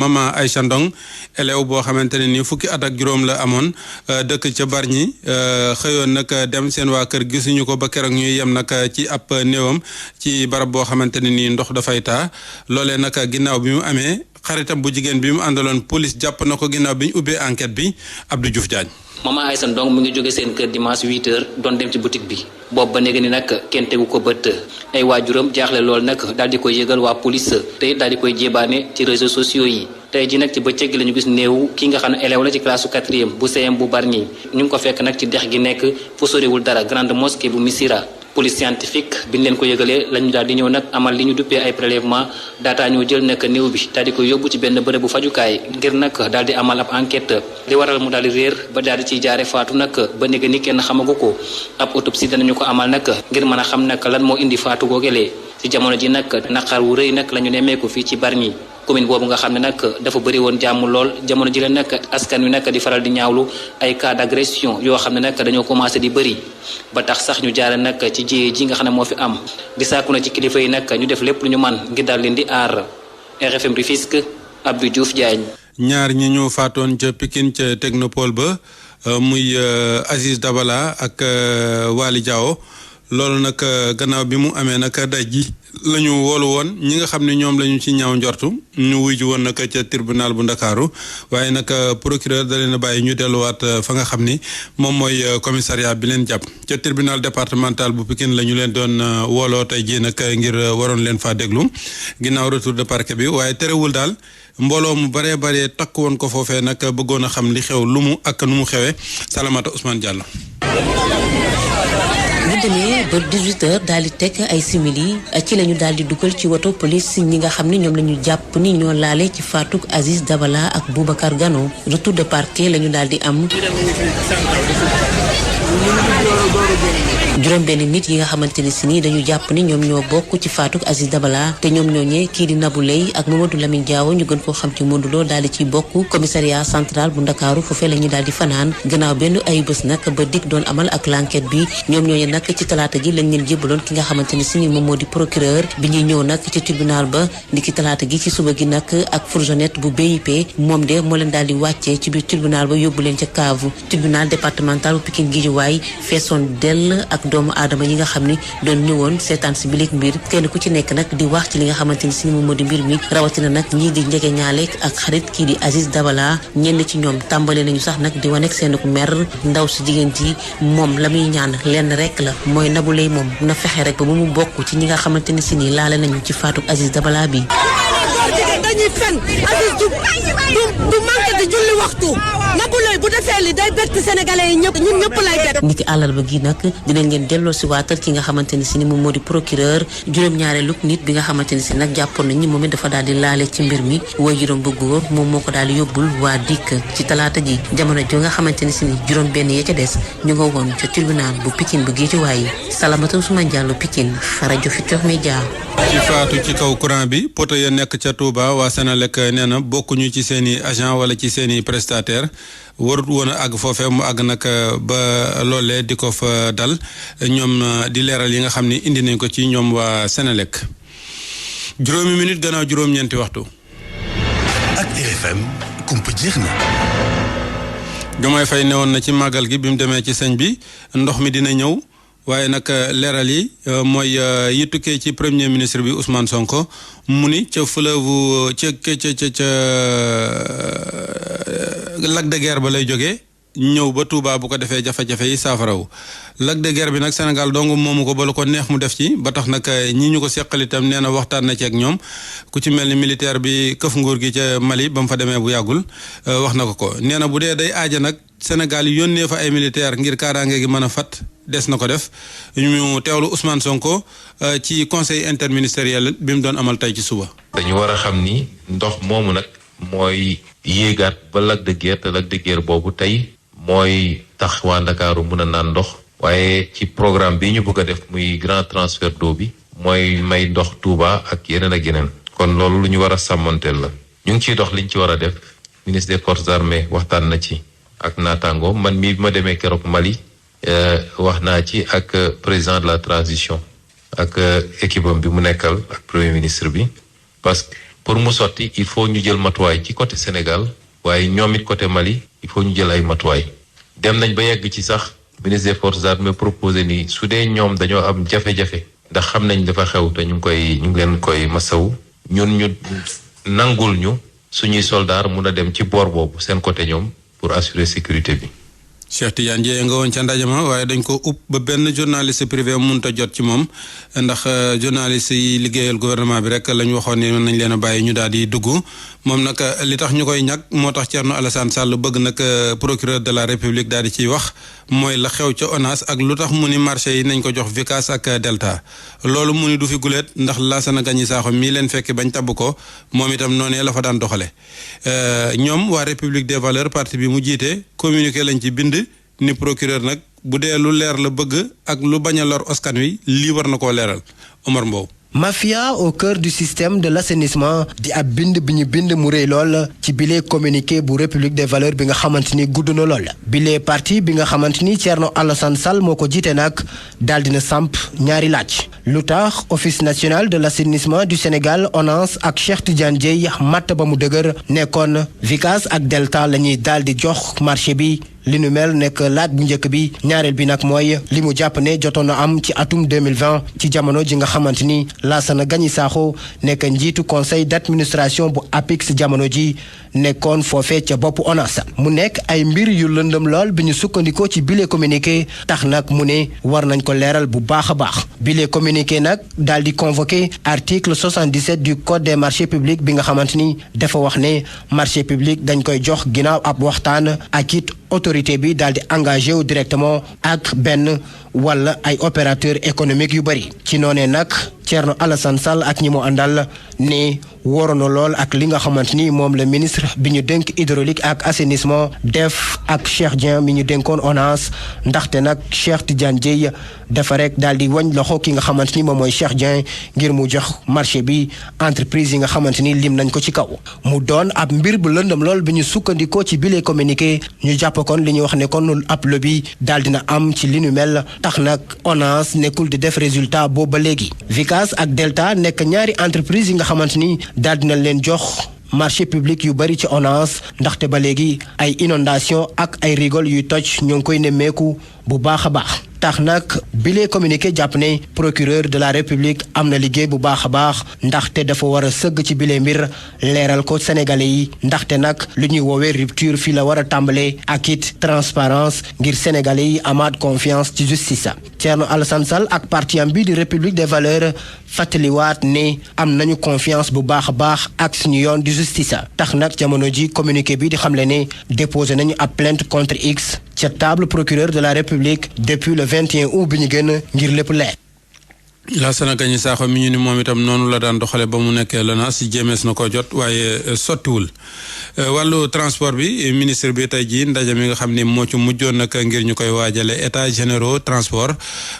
Mama Aïcha Ndong élève boo xamante ne nii fukki at ak juróom la amoon dëkk ca Bargny xëyoon nag dem seen waa kër gisuñu ko ba keroog ñuy yem nag ci ab néewam ci barab boo xamante ne nii ndox dafay taa loolee nag ginnaaw bi mu amee xaritam bu jigéen bi mu àndaloon police jàpp na ko ginnaaw bi ñu ubbee enquête bi Abdou Diouf Diagne. Mama Aïssa Ndong mu ngi jóge seen kër dimanche 8h doon dem ci boutique bi boobu ba léegi ni nag kenn tegu ko bët ay waajuram jaaxle lool nag daal di koy yëgal waa police te daal di koy jébaane ci réseaux sociaux yi tey ji nag ci bëccëg gi la ñu gis néew ki nga xam ne élève la ci classe 4e bu CM bu Bargny ñu ngi ko fekk nag ci dex gi nekk fu soriwul dara grande mosquée bu Missira. police scientifique bi ñu leen ko yëgalee lañu daal di ñëw nag amal li ñu duppee ay prélèvement daataa ñoo jël nag néew bi daal di ko yóbbu ci benn bërëb bu fajukaay ngir nag daal di amal ab enquête li waral mu daal di réer ba daal di ciy jaare faatu nag ba néega ni kenn xamagu ko ab autopsie danañu ko amal nag ngir mën a xam nag lan moo indi faatu googelee ci jamono ji nag naqar wu rëy nag la ñu nemmeeku fii ci Bargny commune boobu nga xam ne nag dafa bëri woon jàmm lool jamono ji la nag askan wi nag di faral di ñaawlu ay cas d'agression yoo xam ne nag dañoo commencé di bëri ba tax sax ñu jaare nag ci jiyee ji nga xam ne moo fi am di sàkku na ci kilifa yi nag ñu def lépp lu ñu man ngir daal leen di aar RFM Rufisque Abdou Diouf Diagne. ñaar ñi ñu faatoon ca Pikine ca technopole ba muy Aziz Dabala ak Waly Diawo loolu nag gannaaw bi mu amee nag daj ji la ñu woolu woon ñi nga xam ne ñoom la ñu ci ñaaw njortu ñu wuy ji woon nag ca tribunal bu Ndakaaru waaye nag procureur da leen a bàyyi ñu delluwaat fa nga xam ni moom mooy commissariat bi leen jàpp ca tribunal départemental bu Pikine la ñu leen doon wooloo tey jii nag ngir waroon leen faa déglu ginnaaw retour de parquet bi waaye terewul daal mbooloo mu baree baree takk woon ko foofee nag bëggoon a xam li xew lu mu ak nu mu xewee Salamata Ousmane Diallo. bu demee ba 18h daal di teg ay simili ci la ñu daal di dugal ci woto police ñi nga xam ne ñoom la ñu jàpp ni ñoo laale ci faatuk Aziz Dabala ak Boubacar Gano retour de parquet la ñu daal di am. juróom benn nit yi nga xamante ne si nii dañu jàpp ni ñoom ñoo bokk ci faatuk Aziz Dabala te ñoom ñooñee kii di Nabou Leye ak Mamadou Lamine Diawo ñu gën koo xam ci Modou Lo daal di ciy bokk commissariat central bu Ndakaaru foofee la ñu daal di fanaan gannaaw benn ay bés nag ba dik doon amal ak l'enquête bi ñoom ñooñee nag ci talaata gi lañ leen jébbaloon ki nga xamante ne si ni moom moo di procureur bi ñuy ñëw nag ci tribunal ba ni ki talaata gi ci suba gi nag ak fourgonnette bu BIP moom de moo leen daal di wàccee ci biir tribunal ba yóbbu leen ca cave tribunal départemental bu Pikine Guédiawaye feesoon dell ak doomu aadama yi nga xam ni doon ñëwoon seetaan si bileeg mbir kenn ku ci nekk nag di wax ci li nga xamante ni si ni moom moo di mbir mi rawatina nag ñii di njege ñaale ak xarit kii di Aziz Dabala ñenn ci ñoom tàmbale nañu sax nag di wanek seen ku mer ndaw si jigéen ji moom la muy ñaan lenn rek la mooy Nabou Leye moom na fexe rek ba mu bokk ci ñi nga xamante ni si nii laale nañu ci faatu Aziz Dabala bi. dañuy fen Aziz du manqué di julli waxtu Nabou Leye bu defee li day bett sénégalais yi ñëpp ñun ñëpp lay bett. niki àllarba gi nag dinañ leen delloo si waatal ki nga xamante ni si ni moom moo di procureur juróom-ñaareelu nit bi nga xamante ni si nag jàppoon nañ ni moom it dafa daal di laale ci mbir mi waajuram bu góor moom moo ko daal di yóbbul waa dikk ci talaata ji jamono jo nga xamante ni si ni juróom benn ya ca des ñu nga woon ca tribunal bu Pikine bu Guédiawaye Salamata Ousmane Diallo Pikine rajo Futurs Médias. ci faatu ci kaw courant bi poto ya nekk ca Touba waa Senelec nee na bokkuñu ci seen i agent wala ci seen i prestataire warut woon a àgg foofee mu àgg nag ba loolee di ko fa dal ñoom di leeral yi nga xam ni indi nañ ko ci ñoom waa Senelec juróomi minute gannaaw juróom-ñeenti waxtu. ak RFM kumpa jeex na. Diomaye Faye newoon na ci màggal gi bi mu demee ci sëñ bi ndox mi dina ñëw. waaye nag leeral yi mooy yi tukkee ci premier ministre bi Ousmane Sonko mu ni ca fleuve ca lac de Guiers ba lay jógee ñëw ba Touba bu ko defee jafe-jafe yi saafarawu lac de Guiers bi nag Sénégal dong moomu ko ba lu ko neex mu def ci ba tax nag ñi ñu ko seqal itam nee na waxtaan na ci ak ñoom ku ci mel ni militaire bi këf nguur gi ca Mali ba mu fa demee bu yàggul wax na ko nee na bu dee day aaja nag Sénégal yónnee fa ay militaire ngir kaaraange gi mën a fat des na ko def ñu teewlu Ousmane Sonko ci conseil interministériel bi mu doon amal tey ci suba. dañu war a xam ni ndox moomu nag mooy yéegaat ba lac de Guiers te lac de Guiers boobu tey mooy tax waa Ndakaaru mën a naan ndox. waaye ci programme bi ñu bëgg a def muy grand transfert d'eau bi mooy may ndox Touba ak yeneen ak yeneen. kon loolu lu ñu war a sàmmanteel la. ñu ngi ciy dox liñ ci war a def ministre des forces armées waxtaan na ci ak naataango man mii bi ma demee keroog Mali. wax naa ci ak président de la transition ak équipe am bi mu nekkal ak premier ministre bi parce que pour mu sotti il faut ñu jël matuwaay ci côté Sénégal waaye ñoom it côté Mali il faut ñu jël ay matuwaay dem nañ ba yegg ci sax ministre des forces armées proposé ni su dee ñoom dañoo am jafe-jafe ndax xam nañ dafa xew te ñu ngi leen koy masawu ñun ñu nangul ñu suñuy soldaar mun a dem ci boor boobu seen côté ñoom pour assurer sécurité bi. Cheikh Tidiane Dièye nga woon ca ndaje ma waaye dañ ko upp ba benn journaliste privé mënut a jot ci moom ndax journaliste yi liggéeyal gouvernement bi rek lañ waxoon ne mën nañ leen a bàyyi ñu daal di dugg moom nag li tax ñu koy ñàkk moo tax Thierno Alassane Sall bëgg nag procureur de la République daal di ciy wax mooy la xew ca ONAS ak lu tax mu ni marché yi nañ ko jox Vicas ak Delta loolu mu ni du fi guleet ndax Lassana Gagny Sakho mii leen fekk bañ tabb ko moom itam noonee la fa daan doxale ñoom waa République des valeurs parti bi mu jiite communiqué lañ ci bind ni procureur nag bu dee lu leer la bëgg ak lu bañ a lor askan wi lii war na koo leeral Omar Mbow. Mafia au cœur du système de l'assainissement di ab bind bi ñu bind mu rëy lool ci bile communiqué bu République des valeurs bi nga xamante ni gudd na lool bile parti bi nga xamante ni Thierno Alassane Sall moo ko jiite nag daal dina samp ñaari laaj lu tax office national de l'assainissement du Sénégal ONAS ak Cheikh Tidiane Dièye matt ba mu dëgër nekkoon Vicas ak Delta la ñuy daal di jox marché bi. li nu mel nekk laaj bu njëkk bi ñaareel bi nag mooy li mu jàpp ne jotoon na am ci atum 2020 ci jamono ji nga xamante ni Lassana Gagny Sakho nekk njiitu conseil d'administration bu APIX jamono ji nekkoon foofee ca bopp ONAS mu nekk ay mbir yu lëndëm lool bi ñu sukkandikoo ci bile communiqué tax nag mu ne war nañ ko leeral bu baax a baax bile communiqué nag daal di convoqué article 77 du code des marchés publics bi nga xamante ni dafa wax ne marché public dañ koy jox ginnaaw ab waxtaan ak it autorité bi daal di engagé wu directement ak benn wala ay opérateur économique yu bëri ci noonee nag Thierno Alassane Sall ak ñi mu àndal ne waroon na lool ak li nga xamante ni moom la ministre bi ñu dénk hydraulique ak assainissement def ak Cheikh Dieng mi ñu dénkoon ONAS ndaxte nag Cheikh Tidiane Dièye dafa rek daal di wañ loxo ki nga xamante ni moom mooy Cheikh Dieng ngir mu jox marché bi entreprise yi nga xamante ni lim nañ ko ci kaw mu doon ab mbir bu lëndëm lool bi ñu sukkandikoo ci bile communiqué ñu jàpp kon li ñuy wax ne kon ab lobby daal dina am ci li nu mel tax nag ONAS nekkul di def résultat boobu ba léegi Vicas ak Delta nekk ñaari entreprise yi nga xamante ni daal dina leen jox marché public yu bari ci ONAS ndaxte ba léegi ay inondation ak ay rigole yuy toj ñoo ngi koy nemmeeku bu baax a baax tax nag bile communiqué jàpp ne procureur de la République am na liggéey bu baax a baax ndaxte dafa war a sëgg ci bile mbir leeral ko sénégalais yi ndaxte nag lu ñuy woowee rupture fii la war a tàmbalee ak it transparence ngir sénégalais yi amaat confiance ci justice Thierno Alassane Sall ak parti am bi di République des valeurs fàttaliwaat ne am nañu confiance bu baax a baax ak suñu yoon di justice tax nag jamono ji communiqué bi di xamle ne déposé nañu ab plainte contre X ca table procureur de la République depuis le 21 août bi ñu gën ngir lépp leer. Lassana Gagny Sakho mi ñu ni moom itam noonu la daan doxale ba mu nekkee LONASE jéemees na ko jot waaye sottiwul wàllu transport bi ministre bi tey jii ndaje mi nga xam ni moo ci mujjoon nag ngir ñu koy waajale états généraux transport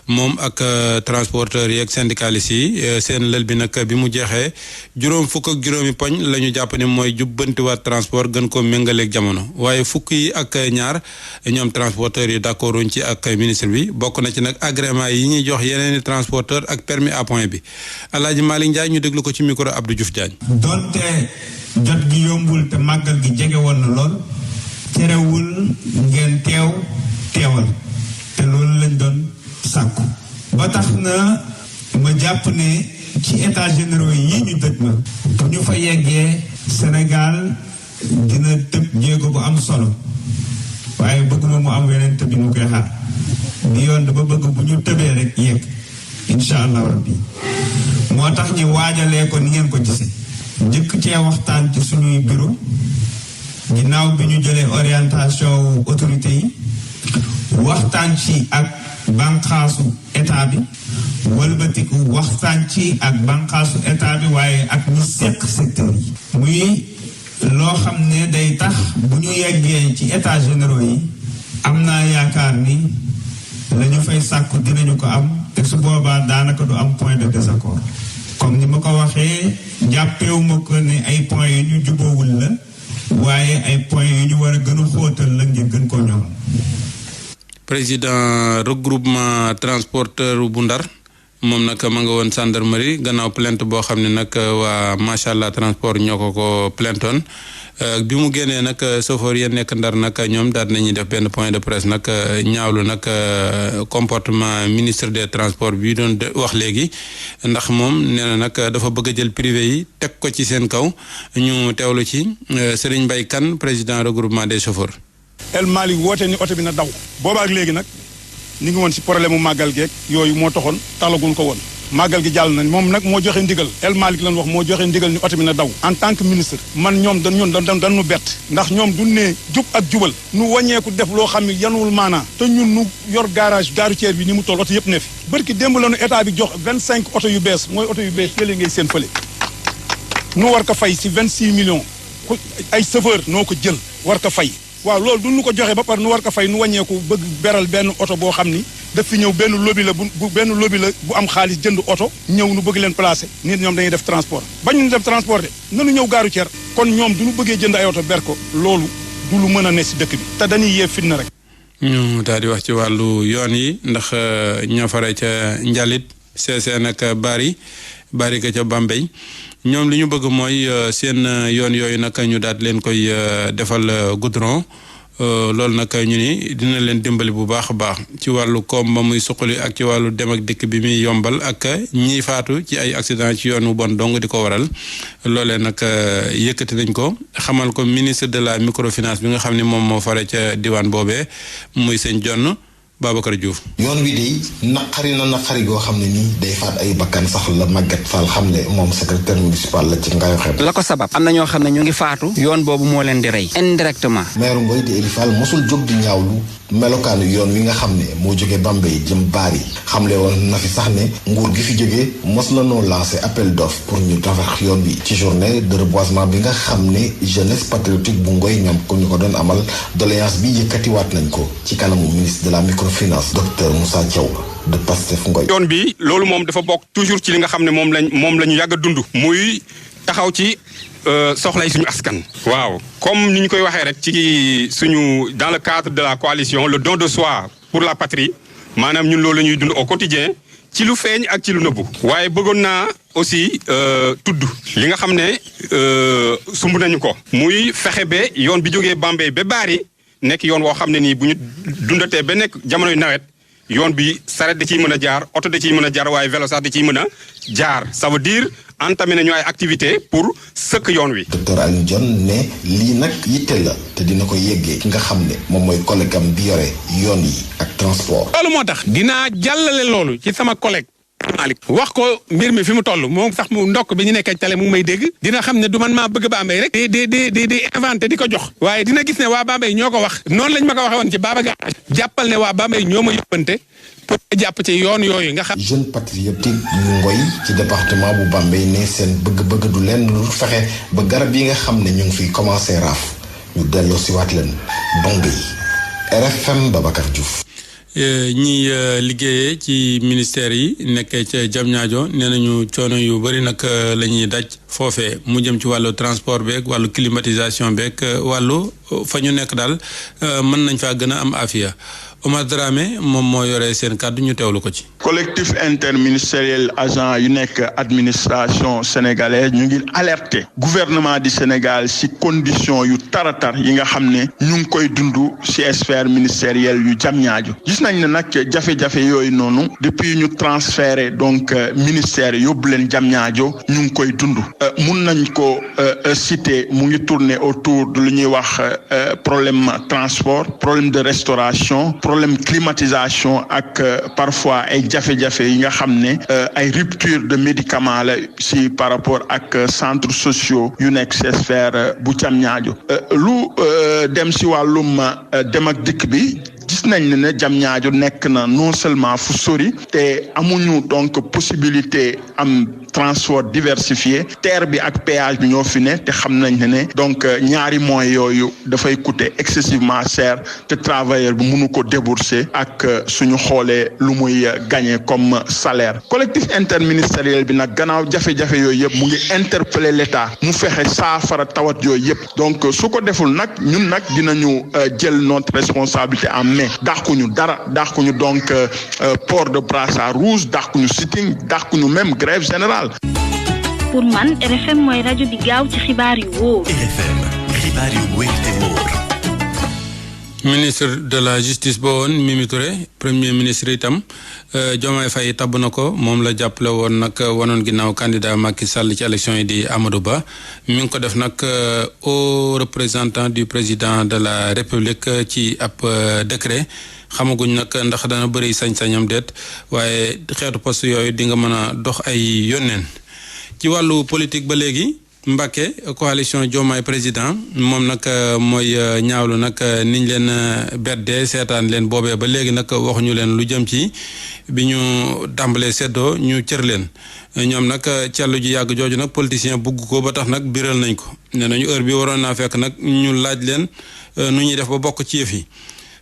moom ak transporteurs yi ak syndicalistes yi seen lël bi nag bi mu jeexee juróom fukk ak juróomi poñ la ñu jàpp ne mooy jubbantiwaat transport gën ko méngaleeg jamono waaye fukk yi ak ñaar ñoom transporteurs yi d'accorduñ ci ak ministre bi bokk na ci nag agrément yi ñuy jox yeneeni transporteur ak permis à point bi Alaaji Malick Ndiaye ñu déglu ko ci micro Abdou Diouf Diagne. donte jot gi yombul te màggal gi jege woon na lool terewul ngeen teewal te loolu lañ doon sàkku ba tax na ma jàpp ne ci états généraux yi ñu dëj ma bu ñu fa yeggee Sénégal dina tëb jéego bu am solo waaye bëgguma mu am weneen tëb yi mu koy xaar bi yoon dama bëgg bu ñu tëbee rek yegg incha allah rabbi moo tax ñu waajalee ko ni ngeen ko gisee njëkk cee waxtaan ci suñuy bureau ginnaaw bi ñu jëlee orientation autorité yi waxtaan ci ak banqaasu état bi wëlbatiku waxtaan ci ak banqaasu état bi waaye ak ñi seq secteur yi muy loo xam ne day tax bu ñu yeggee ci états généraux yi am naa yaakaar ni la ñu fay sàkku dinañu ko am te su boobaa daanaka du am point de désaccord comme ni ma ko waxee jàppewuma ko ne ay points yu ñu jubóowul la waaye ay points yu ñu war a gën a xóotal la ngir gën ko ñoom. président regroupement transporteur bu Ndar moom nag ma nga woon gendarmerie gannaaw plainte boo xam ne nag waa macha allah transport ñoo ko plaintoon bi mu génnee nag chauffeur yéen nekk Ndar nag ñoom daal nañuy def benn point de presse nag ñaawlu nag comportement ministre des transports bi doon wax léegi ndax moom nee na nag dafa bëgg a jël privé yi teg ko ci seen kaw ñu teewlu ci Serigne Mbaye Kane président regroupement des chauffeurs. El Malick woote ni oto bi na daw boobaak léegi nag ñu ngi woon si problème mu màggal geeg yooyu moo taxoon talaguñ ko woon màggal gi jàll na moom nag moo joxe ndigal El Malick lan wax moo joxe ndigal ni oto bi na daw en tant que ministre man ñoom dañu bett ndax ñoom du ne jub ak jubal nu wàññeeku def loo xam ne yanuwul maanaa te ñun nu yor gare routière bi ni mu toll oto yëpp ne fi bërki démb la nu état bi jox 25 oto yu bees mooy oto yu bees yële ngay seen fële nu war ko fay si 26 millions ay chauffeur noo ko jël war ko fay waaw loolu du nu ko joxe ba pare nu war ko fay nu wàññeeku bëgg beral benn oto boo xam ni daf fi ñëw benn lobby la bu am xaalis jënd oto ñëw nu bëgg leen placer nit ñoom dañuy def transport bañ ñu def transport de nanu ñëw gaaru ceer kon ñoom du ñu bëggee jënd ay oto ber ko loolu du lu mën a ne si dëkk bi te dañuy yee fitna rek. ñu daal di wax ci wàllu yoon yi ndax ñoo fare ca Njalit Sessène ak Bari ka ca Bambey ñoom li ñu bëgg mooy seen yoon yooyu nag ñu daal di leen koy defal goudron loolu nag ñu ni dina leen dimbali bu baax a baax ci wàllu koom ba muy suqali ak ci wàllu dem ak dikk bi muy yombal ak ñiy faatu ci ay accident ci yoon wu bon dong di ko waral loolee nag yëkkati nañ ko xamal ko ministre de la microfinance bi nga xam ne moom moo fare ca diwaan boobee muy sëñ Jonn Babacar Diouf. yoon wi de naqari goo xam ne nii day faat ay bakkan sax la Maguette Fall xam ne moom secrétaire municipal la ci Ngayo Xem. la ko sabab am na ñoo xam ne ñu ngi faatu yoon boobu moo leen di rey indirectement. maire Ngoy di Eli Fall mosul jóg di ñaawlu melokaanu yoon wi nga xam ne moo jóge Bambey jëm Bari xamle woon na fi sax ne nguur gi fi jóge mos na noo lancé appel d'offre pour ñu tabax yoon bi ci journée de reboisement bi nga xam ne jeunesse patriotique bu Ngoy ñoom ko ñu ko doon amal doléance bi yëkkatiwaat nañ ko ci kanamu ministre de la microfinance docteur Moussa Diaw de Pastef Ngoy. yoon bi loolu moom dafa bokk toujours ci li nga xam ne moom la ñu yàgg a dund muy taxaw ci soxlay suñu askan. waaw comme ni ñu koy waxee rek ci suñu dans le cadre de la coalition le don de soi pour la patrie maanaam ñun loolu la ñuy dund au quotidien ci lu feeñ ak ci lu nëbbu. waaye bëggoon naa aussi tudd li nga xam ne sumb nañu ko. muy fexe ba yoon bi jógee Bambey ba Bari nekk yoon woo xam ne nii bu ñu dundatee ba nekk jamonoy nawet yoon bi saret da ciy mën a jaar oto da ciy mën a jaar waaye vélo sax da ciy mën a jaar ça veut dire entamé nañu ay activité pour sëkk yoon wi. docteur Alioune Dione ne lii nag yitte la te dina ko yeggee ki nga xam ne moom mooy collègue am bi yore yoon yi ak transport. loolu moo tax dinaa jàllale loolu ci sama collègue Malick wax ko mbir mi fi mu toll moom sax mu ndokk bi ñu nekkee télé mu ngi may dégg dina xam ne du man maa bëgg Bambey rek di inventé di ko jox waaye dina gis ne waa Bambey ñoo ko wax noonu lañ ma ko waxee woon ci Baba Garage jàppal ne waa Bambey ñoo ma yóbbante pour jàpp ci yoon yooyu nga xam. jeune patriotique yu Ngoy ci département bu Bambey ne seen bëgg-bëgg du leen lu fexe ba garab yi nga xam ne ñu ngi fiy commencé raaf ñu delloo si waat leen Bambey RFM Babacar Diouf. ñi liggéeyee ci ministère yi nekkee ca Diamniadio nee nañu coono yu bëri nag la ñuy daj foofee mu jëm ci wàllu transport beeg wàllu climatisation beeg wàllu fa ñu nekk daal mën nañ faa gën a am afiya Omar Dramé moom moo yore seen kàddu ñu teewlu ko ci. collectif interministériel agent yu nekk administration sénégalaise ñu ngi alerter gouvernement du Sénégal ci condition yu taratar yi nga xam ne ñu ngi koy dund ci sphère ministérielle yu Diamniadio gis nañ ne nag jafe-jafe yooyu noonu depuis ñu transféré donc ministère yóbbu leen Diamniadio ñu ngi koy dund mun nañ ko citer mu ngi tourner autour de lu ñuy wax problème transport problème de restauration problème climatisation ak parfois ay jafe-jafe yi nga xam ne ay rupture de médicaments la si par rapport ak centres sociaux yu nekk ci sphère bu Diamniadio lu dem si wàllum dem ak dikk bi gis nañ ne Diamniadio nekk na non seulement fu sori te amuñu donc possibilité am transport diversifié terre bi ak péage bi ñoo fi ne te xam nañ ne donc ñaari moyens yooyu dafay coûter excessivement cher te travailleur bi mënu ko débourser ak suñu xoolee lu muy gagner comme salaire. Collectif interministériel bi nag gannaaw jafe-jafe yooyu yëpp mu ngi interpeller l'État mu fexe saafara tawat yooyu yëpp donc su ko deful nag ñun nag dinañu jël notre responsabilité en main dàquñu dara dàquñu donc port de brassard rouge dàquñu sitting dàquñu même grève générale. pour man RFM mooy rajo bi gaaw ci xibaar yu wóor. RFM xibaar yu wóor te wóor. ministre de la justice ba woon Mimi Touré premier ministre itam Diomaye Faye tabb na ko moom la jàppale woon nag wanoon ginnaaw candidat Macky Sall ci élection yi di Amadou Ba mi ngi ko def nag au représentant du président de la République ci ab décret xamaguñ nag ndax dana bëri sañ-sañam déet waaye xeetu poste yooyu di nga mën a dox ay yónneen ci wàllu politique ba léegi Mbacké coalition Diomaye président moom nag mooy ñaawlu nag niñ leen beddee seetaan leen boobee ba léegi nag waxuñu leen lu jëm ci bi ñu tàmbalee seddoo ñu cër leen ñoom nag cellu ji yàgg jooju nag politicien bugg ko ba tax nag biral nañ ko nee nañu heure bi waroon naa fekk nag ñu laaj leen nu ñuy def ba bokk ci yëf yi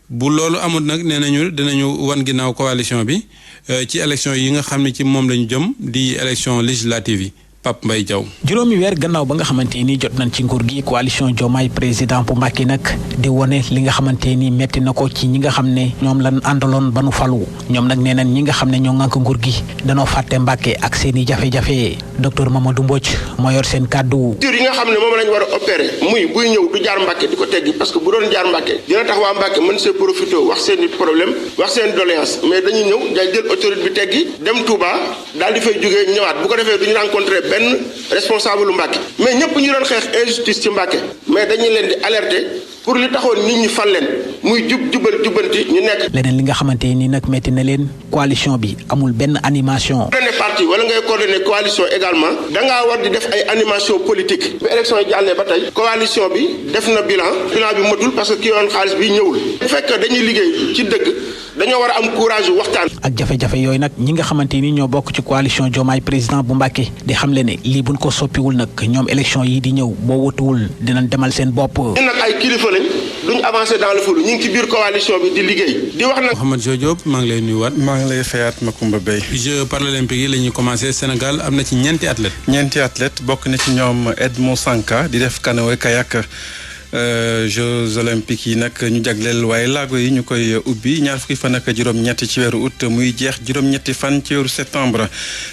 bu loolu amul nag nee nañu dinañu wan ginnaaw coalition bi ci élection yi nga xam ne ci moom la ñu jëm di élection législative yi Pape Mbaye Diaw. juróomi weer gannaaw ba nga xamante ni jot nañ ci nguur gi coalition Diomaye président bu Mbacké nag di wone li nga xamante ni metti na ko ci ñi nga xam ne ñoom lañ àndaloon ba nu falu ñoom nag nee nañ ñi nga xam ne ñoo ŋànk nguur gi danoo fàtte Mbacké ak seen i jafe-jafe docteur Mamadou Mbodj moo yor seen kàddu. yi nga xam ne moom lañ war a opérer muy buy ñëw du jaar Mbacké di ko teggi parce que bu doon jaar Mbacké dina tax waa Mbacké mën see profité wax seen i problème wax seen doléance mais dañuy ñëw day jël autorité bi teggi dem Touba daal di fay jógee ñëwaat bu ko defee duñu rencontré benn responsable lu Mbacké mais ñëpp ñu doon xeex injustice ci Mbacké mais dañuy leen di alerter pour li taxoon nit ñi fal leen muy jubbanti ñu nekk. leneen li nga xamante ni nag metti na leen coalition bi amul benn animation. coordonné parti wala ngay coordonné coalition également dangaa war di def ay animation politique. bi élection yi jàllee ba tey coalition bi def na bilan bi matul parce que ki yoon xaalis bi ñëwul bu fekkee dañuy liggéey ci dëgg dañoo war a am courage waxtaan. ak jafe-jafe yooyu nag ñi nga xamante ni ñoo bokk ci coalition Diomaye président bu Mbacké di xamle ne lii buñ ko soppiwul nag ñoom élection yi di ñëw boo wutuwul dinañ demal seen bopp. ñun nag ay kilifa lañ duñ avancer dans le flou ñu ngi ci biir coalition bi di liggéey di wax nag. Mouhamed Diop maa ngi lay nuyuwaat. maa ngi lay fayaat Macoumba Bey. Jeux paralympiques yi la ñuy commencé Sénégal am na ci ñeenti athlètes bokk na ci ñoom Edmond Sanka di def canoë kayak. Jeux olympiques yi nag ñu jagleel waaye laago yi ñu koy ubbi ñaar fukki fan ak juróom-ñetti ci weeru août muy jeex juróom-ñetti fan ci weeru septembre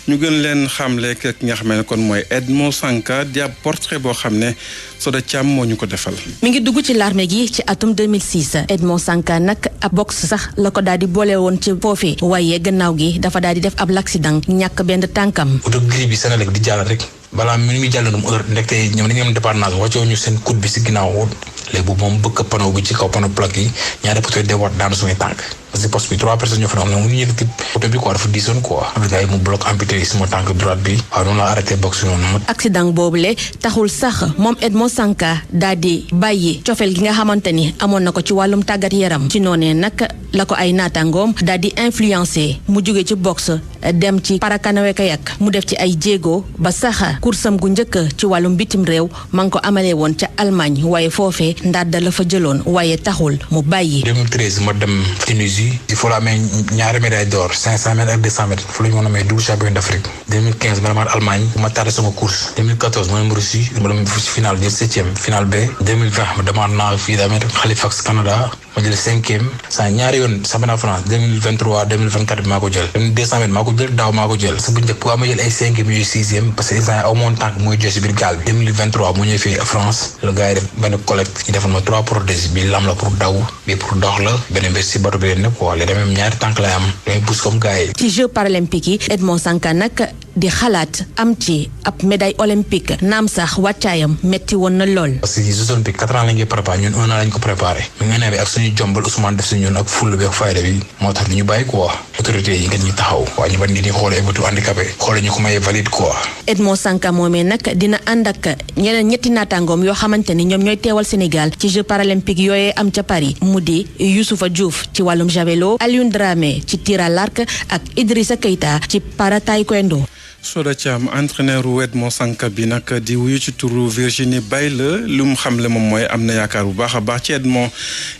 ñu gën leen xamle ak ki nga xam ne kon mooy Edmond Sanka di ab portrait boo xam ne Soda Thiam moo ñu ko defal. mi ngi dugg ci l'armée gi ci atum 2006 Edmond Sanka nag ab boxe sax la ko daal di boole woon ci foofi waaye gannaaw gi dafa daal di def ab l'accident ñàkk benn tànkam. oto gris bi Sénégal di jàll rek. balaa mi ngi jàll heure ndekte ñoom dañu am dépannage wàccoo ñu seen coude bi si ginnaaw léegi boobu moom bëgg panneau bi ci kaw panneau plaque yi ñaari poto yi dewaat daanu suñuy tànk parce que poste bi 3 personnes ñoo fa ne mënuñu yëkkati oto bi quoi dafa diisoon quoi am gars yi mu bloc amputé yi sama tànk droite bi waaw noonu la arrêté boxe noonu. accident boobule taxul sax moom Edmond Sanka daal di bàyyi cofeel gi nga xamante ni amoon na ko ci wàllum tàggat yaram ci noonee nag la ko ay naataangoom daal di influencé mu jóge ci boxe dem ci parakanawe kayak mu def ci ay jéego ba sax kursam gu njëkk ci wàllum bitim réew ma ngi ko amalee woon ca Allemagne waaye foofee ndàdda la fa jëloon waaye taxul mu bàyyi. 2013 ma dem Tunisie il faut la amee ñaari médaille d'or 500 mètres ak 200 mètres fu la ñu mën a may double champion d'Afrique 2015 ma demaat Allemagne ma tardé sama course 2014 ma dem Russie ma dem finale jël 7e finale B 2020 ma demaat naa fii d'Amérique Halifax Canada ma jël 5e saa ñaari yoon championnat France 2023 2024 bi maa ko jël 200 mètres maa ko jël daaw maa ko jël sa bu njëkk bu ma jël ay 5e yooyu 6e parce que instant aw moon tànk mooy jël si biir gaal bi 2023 mu ñëw fii France le gars yi def benn collecte ñu defal ma 3 prothèses bi lam la pour daw bi pour dox la beneen bi si bato bi leen nekk quoi léegi damay ñaari tànk lay am damay pousse comme gars yi. ci Jeux paralympiques yi Edmond Sanka nag di xalaat am ci ab médaille olympique naam sax wàccaayam metti woon na lool. parce que Jeux olympiques 4 ans lañ koy préparé ñun 1 an lañ ko préparé mi nga ne bi ak suñu jombal Ousmane def si ñun ak fulla bi ak fayda bi moo tax du ñu bàyyi quoi autorité yi ngeen ñu taxaw waa ñu ban nit ñi xoolee bëtu handicapé xoolee ñu ko may valide quoi. Edmond Sanka moomee nag dina ànd ak ñeneen ñetti naataangoom yoo xamante ni ñoom ñooy teewal Sénégal ci Jeux paralympiques yooyee am ca Paris mu di Youssoufa Diouf ci wàllum javelot Alioune Dramé ci tir à l'arc ak Idrissa Keita ci para taekwondo. Soda Thiam entraîneur Edmond Sanka bi nag di wuyu ci turu Virginie Bayle lu mu xamle moom mooy am na yaakaar bu baax a baax ci Edmond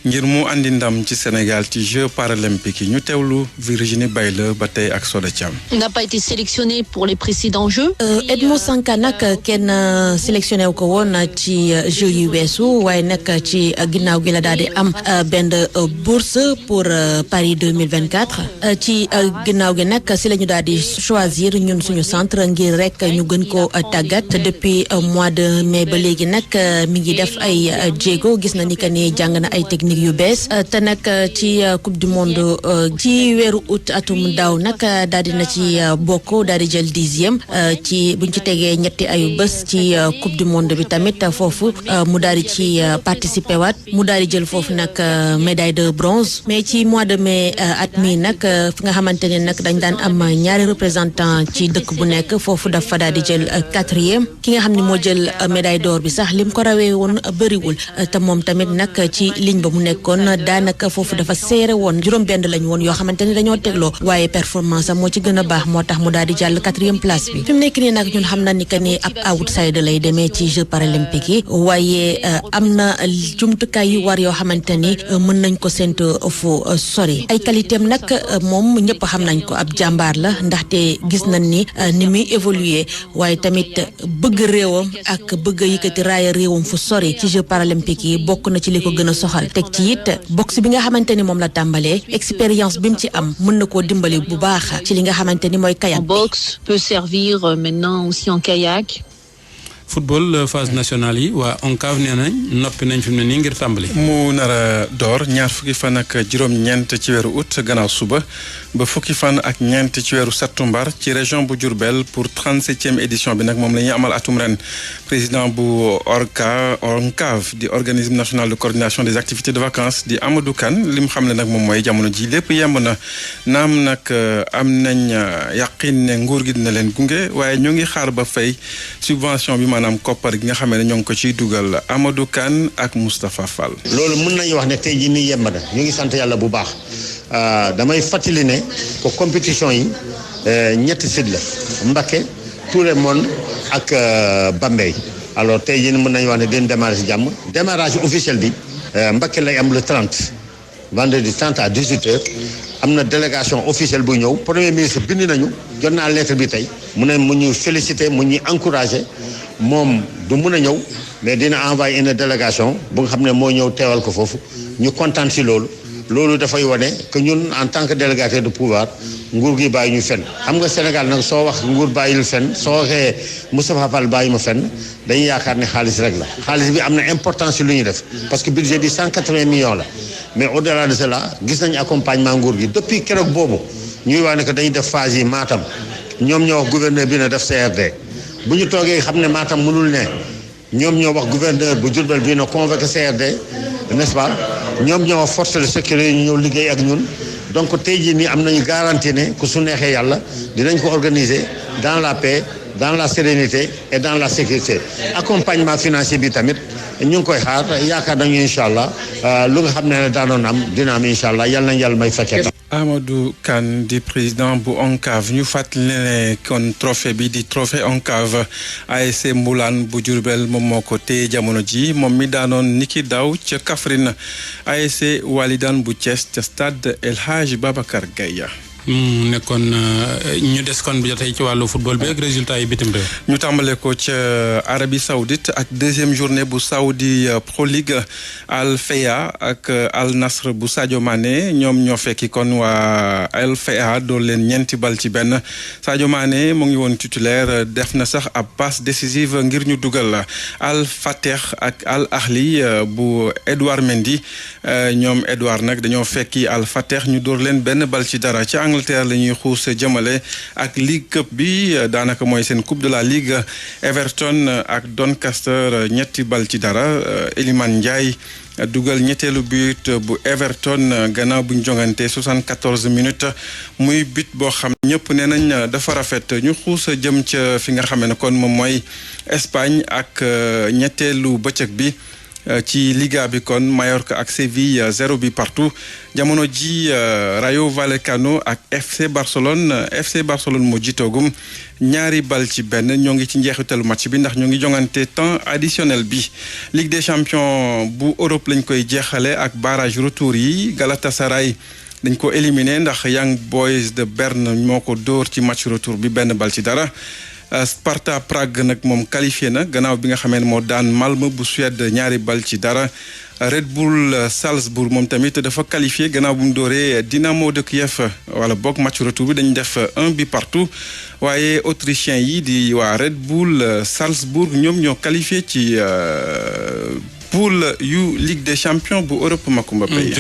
ngir mu andi ndam ci Sénégal ci Jeux paralympiques yi ñu teewlu Virginie Bayle ba tey ak Soda Thiam. Il n'a pas été sélectionné pour les précédents Jeux. Edmond Sanka nag kenn sélectionné wu ko woon ci Jeux yu weesu waaye nag ci ginnaaw gi la daal di am benn bourse pour Paris 2024 ci ginnaaw gi nag si la ñu daal di choisir ñun suñu centre ngir rek ñu gën ko tàggat depuis mois de mai ba léegi nag mi ngi def ay jéego gis na ni que ni jàng na ay techniques yu bees te nag ci coupe du monde ci weeru août atum daaw nag daal di na ci bokk daal di jël 10e ci buñ ci tegee ñetti ayu bés ci coupe du monde bi tamit foofu mu daal di ci participer waat mu daal di jël foofu nag médaille de bronze mais ci mois de mai at mi nag fi nga xamante ne nag dañ daan am ñaari représentant ci dëkk bu nekk foofu dafa daal di jël 4e ki nga xam ne moo jël médaille d'or bi sax lim ko rawee woon bëriwul te moom tamit nag ci ligne ba mu nekkoon daanaka foofu dafa seere woon juróom-benn lañ woon yoo xamante ni dañoo tegloo waaye performance am moo ci gën a baax moo tax mu daal di jàll 4e place bi fi mu nekk nii nag ñun xam na ni que ni ab outsider lay demee ci Jeux paralympiques yi waaye am na jumtukaay yu war yoo xamante ni mën nañ ko séntu fu sori ay qualité am nag moom ñëpp xam nañ ko ab jàmbaar la ndaxte gis nañ ni muy évoluer waaye tamit bëgg réewam ak bëgg a yëkkati raaya réewam fu sori ci Jeux paralympiques yi bokk na ci li ko gën a soxal teg ci it boxe bi nga xamante ni moom la tàmbalee expérience bi mu ci am mën na koo dimbali bu baax ci li nga xamante ni mooy kayak. Boxe peut servir maintenant aussi en kayak. football phase nationale yi waa ONCAV nee nañ noppi nañ fi mu ne nii ngir tàmbali. mu nar a door ñaar fukki fan ak juróom-ñeent ci weeru août gannaaw suba ba fukki fan ak ñeent ci weeru sattumbar ci région bu Diourbel pour 37e édition bi nag moom la ñuy amal atum ren président bu ONCAV di organisme national de coordination des activités de vacances di Amadou Kane li mu xam ne nag moom mooy jamono ji lépp yemb na naam nag am nañ yaqin ne nguur gi dina leen gunge waaye ñoo ngi xaar ba fay subvention bi maanaam koppar gi nga xamee ne ñoo ngi ko ciy dugal Amadou Kane ak Moustapha Fall. loolu mën nañu wax ne tey jii nii yemb na ñu ngi sant yàlla bu baax damay fàttali ne ko compétition yi ñetti site la Mbacké Touré Monde ak Bambey alors tey jii mën nañu wax ne dinañ démarrer si jàmm démarrage officiel bi Mbacké lay am le 30 vendredi 30 à 18h am na délégation officielle bu ñëw premier ministre bind nañu jot naa lettre bi tey mu ne mu ñu féliciter mu ñuy encourager moom du mun a ñëw mais dina envoyer une délégation bu nga xam ne moo ñëw teewal ko foofu ñu kontaan si loolu dafay wane que ñun en tant que délégataire de pouvoir nguur gi bàyyi ñu fenn xam nga Sénégal nag soo wax nguur bàyyil fenn soo waxee Moustapha Fall bàyyi ma fenn dañuy yaakaar ne xaalis rek la xaalis bi am na importance si lu ñu def parce que budget bi 180 millions la mais au-delà de cela gis nañu accompagnement nguur gi depuis keroog boobu ñuy wax ne que dañuy def phase yi Matam ñoom ñoo wax gouverneur bi na def CRD bu ñu toogee xam ne Matam mënul ne ñoom ñoo wax gouverneur bu Diourbel bi na convoqué CRD n'est-ce pas ñoom ñoo wax force de sécurité ñu ñëw liggéey ak ñun donc tey jii nii am nañu garantie ne ku su neexee yàlla dinañ ko organiser dans la paix dans la sérénité et dans la sécurité accompagnement financier bi tamit ñu ngi koy xaar yaakaar nañu incha allah lu nga xam ne daanoon am dina am incha allah yàlla nañ yàlla may fekkee. Amadou Kane di président bu ONCAV ñu fàttali ne kon trophée bi di trophée ONCAV ASC Mbulaan bu Diourbel moom moo ko téye jamono ji moom mi daanoon niki daw ca Kaffrine ASC Walidane bu Thiès ca stade El Hadj Babacar Gaye nekkoon ñu des kon bi tey ci wàllu football bi ak résultat yi bitim réew. ñu tàmbale ko ca Arabie Saoudite ak deuxième journée bu Saudi Pro League Al Fayha ak Al Nasr bu Sadio Mané ñoom ñoo fekki kon waa Al Fayha doon leen ñeenti bal ci benn Sadio Mané mu ngi woon titulaire def na sax ab passe décisive ngir ñu dugal Al Fateh ak Al Ahli bu Edouard Mendy ñoom Edouard nag dañoo fekki Al Fateh ñu dóor leen benn bal ci dara ci Angleterre la ñuy xuus jëmale ak League Cup bi daanaka mooy seen coupe de la Ligue Everton ak Doncaster ñetti bal ci dara Iliman Ndiaye dugal ñetteelu but bu Everton gannaaw bu ñu jongante 74 minutes muy but boo xam ñëpp nee nañ dafa rafet ñu xuus jëm ca fi nga xam ne kon moom mooy Espagne ak ñetteelu bëccëg bi ci Liga bi kon Mallorca ak Séville 0 bi partout jamono ji Rayo Vallecano ak FC Barcelone moo jiitoogum ñaari bal ci benn ñoo ngi ci njeexitalu match bi ndax ñoo ngi jongante temps additionnel bi Ligue des champions bu Europe lañ koy jeexale ak barrage retour yi Galatasaray dañ ko éliminé ndax Young Boys de Berne moo ko dóor ci match retour bi benn bal ci dara Sparta Prague nag moom qualifié na gannaaw bi nga xamee ne moo daan Malmö bu Suède ñaari bal ci dara Red Bull Salzbourg moom tamit dafa qualifié gannaaw bu mu dooree Dynamo de Kiev wala boog match retour bi dañu def 1 but partout waaye autrichien yi di waa Red Bull Salzbourg ñoom ñoo qualifié ci poule yu Ligue des champions bu Europe Makumba Pay